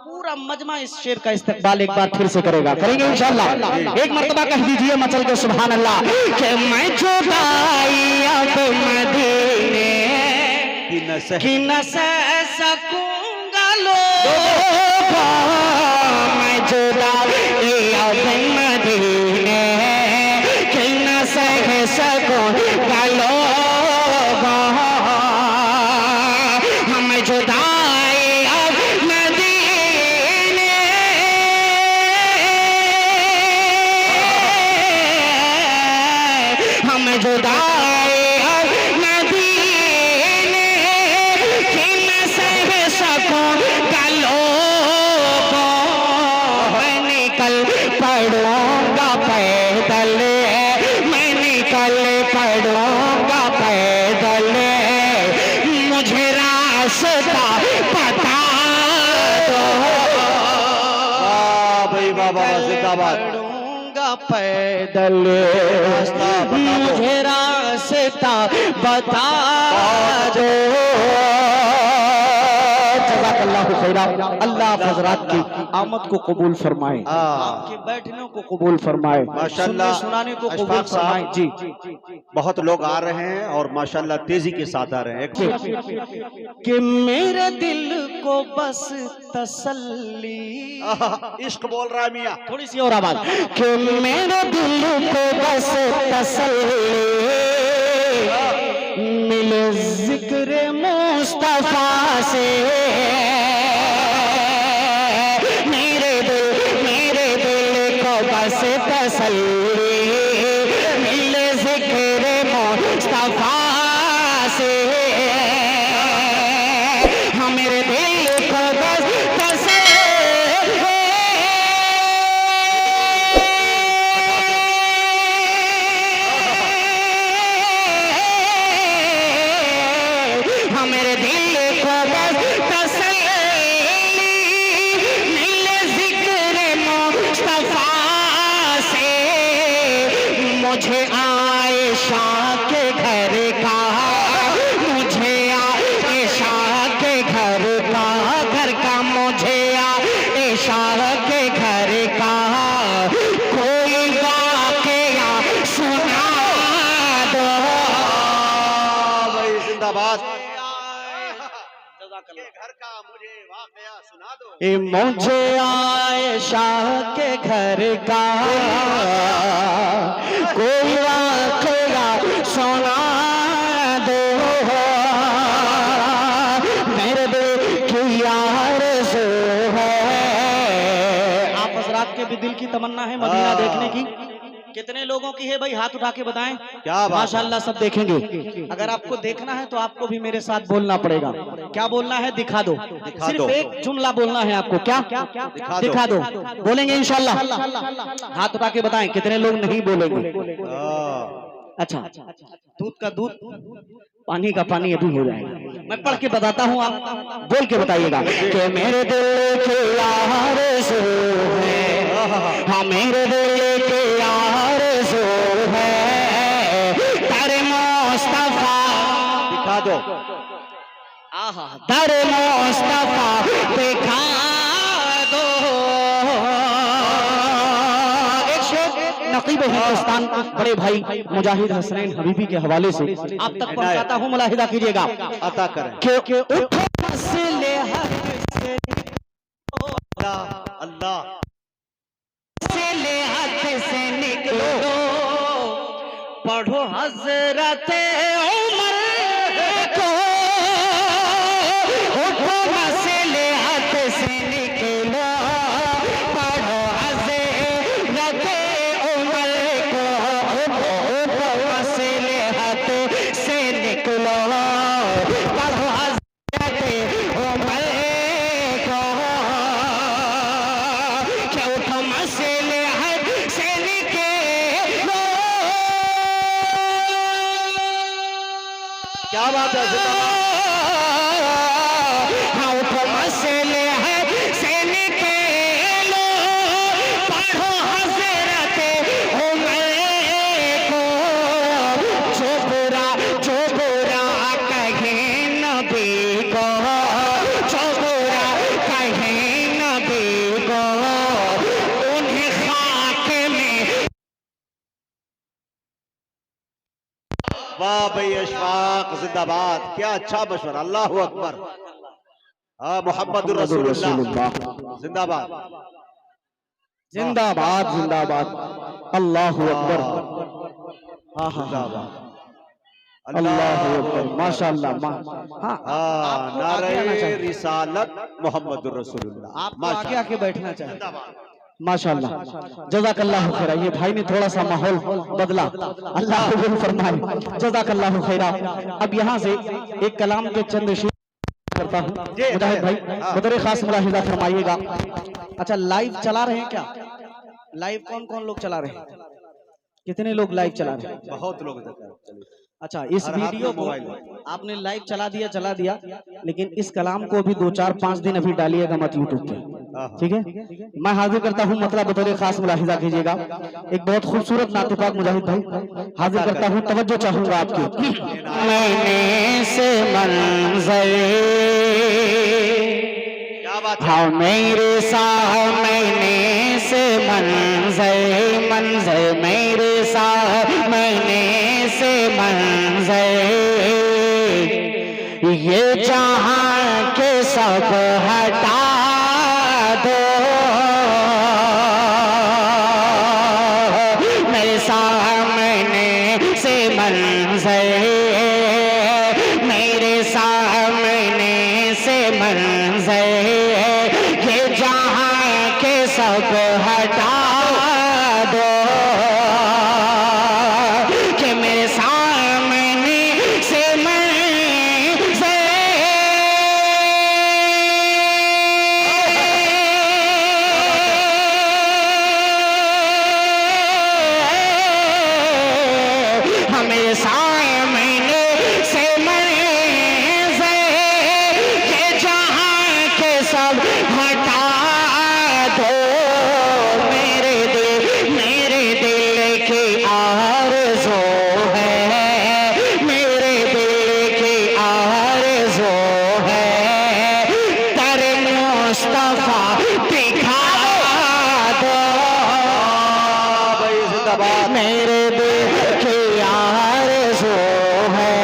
पूरा मजमा इस शेर का इस्तेकबाल एक बार फिर से करेगा, करेंगे इंशाअल्लाह। एक मर्तबा कह दीजिए मचल के सुभान अल्लाह कि मैं जुदाई अब मदीने की न सह सकूंगा लोगों, मैं जुदाई अब मदीने की न सह सकूंगा लोगों, हम जुदाई अब मदीने, हम जुदाई अब मदीने की न सह सकूंगा लोगों, मैं निकल पड़ूंगा पैदल, मैं निकल पड़ूंगा पैदल, मुझे रास्ता बता दो। भाई बाबा जिंदाबाद। पड़ूंगा पैदल, मुझे रास्ता बता दो। अल्लाह हजरात की आमद को कबूल फरमाए, आपके बैठने को कबूल फरमाए, माशाल्लाह सुनाने को कबूल फरमाए। जी बहुत लोग आ रहे हैं और माशाल्लाह तेजी के साथ आ रहे हैं। कि मेरे दिल को बस तसल्ली, इश्क बोल रहा है मियां, थोड़ी सी और आवाज, कि मेरे दिल को बस तसल्ली मिले जिक्र मुस्तफा से, मेरे दिल को बस तसल्ली मिले जिक्र मुस्तफा से, हाँ मेरे दिल को बस तसल्ली, हाँ मेरे दिल को बस तसल्ली मिले जिक्र मुस्तफा से, मुझे आयशा के घर का, मुझे आयशा के घर का, घर का मुझे आयशा के घर का कोई वाकया सुना दो। भाई जिंदाबाद। घर का मुझे वाकया सुना दो। मुझे आयशा के घर का कोई वाकया सुना दो, मेरे दिल की आरज़ू है। आप हज़रात के भी दिल की तमन्ना है मदीना देखने की? कितने लोगों की है भाई, हाथ उठा के बताएं। क्या बात, माशाल्लाह सब देखेंगे। अगर आपको देखना है तो आपको भी मेरे साथ बोलना पड़ेगा। क्या बोलना है? दिखा दो। सिर्फ एक जुमला बोलना है आपको। क्या? दिखा दो। बोलेंगे इंशाल्लाह? हाथ उठा के बताएं कितने लोग नहीं बोलेंगे। अच्छा, दूध का दूध, पानी का पानी अभी हो जाएगा। मैं पढ़ के बताता हूँ, आप बोल के बताइएगा कि मेरे दिल की आरज़ू है, हाँ मेरे दिल की आरज़ू है, दर मुस्तफा दिखा दो। आहा, दर मुस्तफा दिखा दो। एक शेर नकीब हिंदुस्तान बड़े भाई मुजाहिद हसनैन हबीबी के हवाले से आप तक पहुंचाता हूं, मुलाहिदा कीजिएगा। अता करें। क्योंकि उठो मसले हक से, अल्लाह मसले हक से निकलो, पढ़ो हजरत उमर को, उठो मसले हक से निकलो, पढ़ो हजरत उमर को, उठो मसले हक से निकलो, पढ़ो हजरत उमर को, क्या उठो मसले हक से निकलो। क्या बात है, जिंदाबाद। हाँ उठो मसले हक से निकलो, पढ़ो हजरत उमर को, जो बुरा कहे नबी को, जो बुरा कहे नबी वाह भाई अशफाक जिंदाबाद, क्या अच्छा मशवरा, अल्लाह अकबर। मोहम्मद रसूलुल्लाह जिंदाबाद जिंदाबाद जिंदाबाद, अल्लाह अकबर, अल्लाह अकबर, माशाअल्लाह। नारे रिसालत मोहम्मद रसूलुल्लाह। आप आगे आके बैठना चाहिए। माशाअल्लाह, जज़ाकल्लाहु खैरा। ये भाई ने थोड़ा सा माहौल बदला, अल्लाह कबूल फरमाए, जज़ाकल्लाहु खैरा। अब यहाँ से एक कलाम के चंद शेर करता हूँ। मुजाहिद भाई बतौर खास मुलाहिजा फरमाइएगा। अच्छा, लाइव चला रहे हैं क्या? लाइव कौन कौन लोग चला रहे हैं? कितने लोग लाइव चला रहे हैं? बहुत लोग। अच्छा, इस वीडियो को आपने लाइव चला दिया, लेकिन इस कलाम को भी 2, 4, 5 दिन अभी डालिएगा मत यूट्यूब पे, ठीक है? मैं हाजिर करता हूँ, मतलब बतौर खास मुलाहिजा कीजिएगा। एक बहुत खूबसूरत नाते पाक मुजाहिद भाई हाजिर करता हूँ, तवज्जो चाहूंगा आपकी। मैंने से मंज़र, हाँ मेरे सामने से मंज़र मेरे सामने से मंज़र, ये जहां के सब हटा दो, मेरे सामने से मंज़र, मेरे सामने से मंज़र, ये जहां के सब हटा दो, कि मेरे सामने से हमें सामने से मंज़र, ये जहां के सब हटा दो, मेरे दिल की आरज़ू है, मेरे दिल की आरज़ू है, तर मुस्तफा दिखा दो, मेरे दिल की आरज़ू है,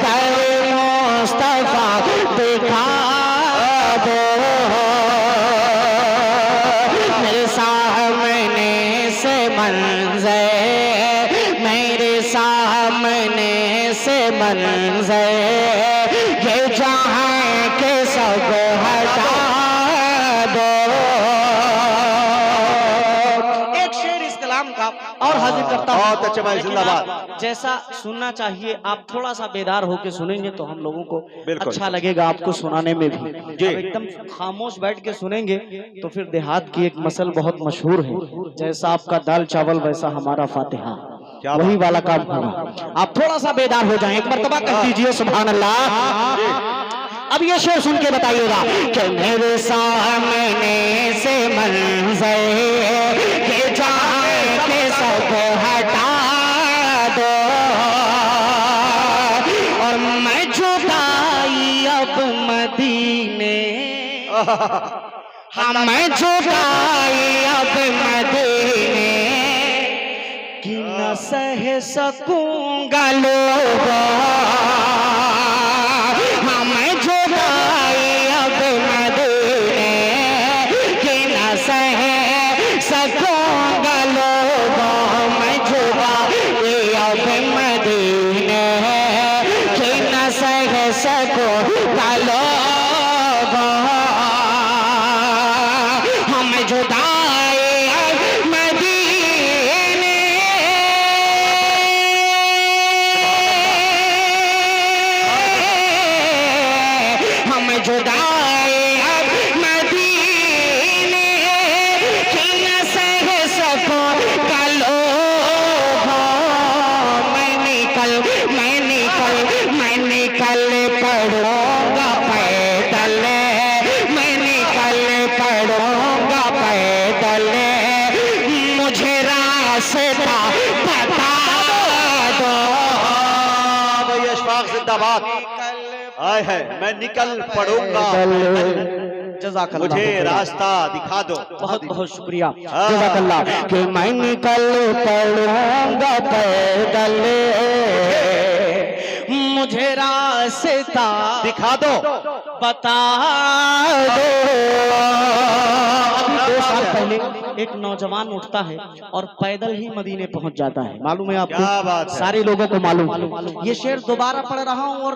तर मुस्तफा दिखा दो, मेरे सामने से मंज़र, मेरे सामने से मंज़र, ये जहां के सब हटा दो। एक शेर इस कलाम का और हाजिर करता हूं। बहुत अच्छे भाई, जिंदाबाद। जैसा सुनना चाहिए आप थोड़ा सा बेदार होके सुनेंगे तो हम लोगों को बिल्कुल अच्छा लगेगा, आपको सुनाने में भी। अब एकदम खामोश बैठ के सुनेंगे तो फिर देहात की एक मसल बहुत मशहूर है, जैसा आपका दाल चावल वैसा हमारा फातिहा, वही वाला काम होगा। आप थोड़ा सा बेदार हो जाएं, एक मर्तबा कर दीजिए सुभान अल्लाह। अब ये शेर सुन के बताइएगा कि मेरे सामने से मंज़र, ये जहां के सब हटा दो, और मैं जुदाई अब मदीने, हाँ मैं जुदाई अब मदीने कि न सह सकूंगा लोगों, हाँ मैं जुदाई अब मदीने कि न सह सकूंगा लोगों, मैं जुदाई अब मदीने कि न सह सकूंगा लोगों, हम जुदाई अब मदीने, हम जुदाई अब मदीने कि न सह सकूंगा लोगों, मैं निकल पड़ूंगा पैदल, मैं निकल पड़ूंगा पैदल, मुझे रास्ता बता दो, भाई अशफाक जिंदाबाद। आए है, मैं निकल पड़ूंगा, मुझे रास्ता दिखा दो। बहुत बहुत शुक्रिया, जज़ाकल्लाह। कि मैं निकल पड़ूंगा पैदल, रास्ता दिखा दो। बता दो। अभी 2 साल पहले एक नौजवान उठता है और पैदल ही मदीने पहुंच जाता है। मालूम है आपको? क्या बात है। सारे लोगों को मालूम। ये शेर दोबारा पढ़ रहा हूं और